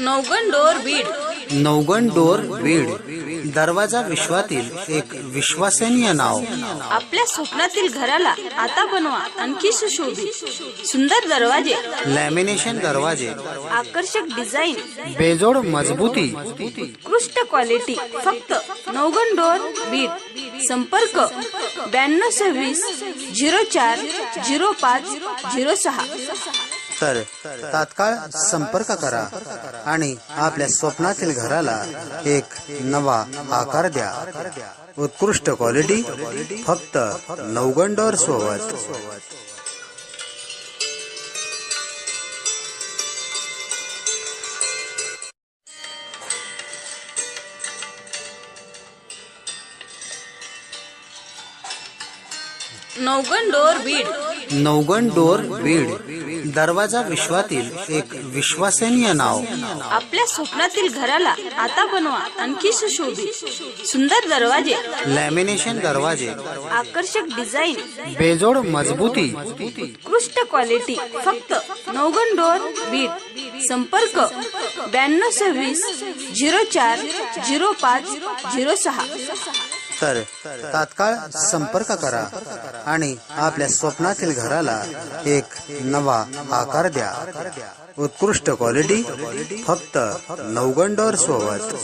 Navgan door Beed. Navgan door Beed. दरवाजा विश्वातील एक विश्वसनीय नाव. आपल्या स्वप्नातील घराला आता बनवा आणखी सुशोभित. सुंदर दरवाजे, लॅमिनेशन दरवाजे, आकर्षक डिझाईन, बेजोड मजबूती, उत्कृष्ट क्वालिटी. फक्त नवगण डोर बीड. संपर्क 9226 04 05 06. तर तात्काळ संपर्क करा आणि आपल्या स्वप्नातील घराला एक नवा आकार द्या. उत्कृष्ट क्वालिटी फक्त नवगण डोर सोबत. नवगण डोर बीड. नवगण डोर बीड. दरवाजा विश्वातील एक विश्वसनीय नाव. आपल्या स्वप्नातील घराला आता बनवा आणखी सुशोभित. सुंदर दरवाजे, लॅमिनेशन दरवाजे, आकर्षक डिझाईन, बेजोड मजबूती, उत्कृष्ट क्वालिटी. फक्त नवगण डोर बीड. संपर्क 9226 04 05 06. तर तात्काळ संपर्क करा आणि आपल्या स्वप्नातील घराला एक नवा आकार द्या. उत्कृष्ट क्वालिटी फक्त नवगण डोर सोबत.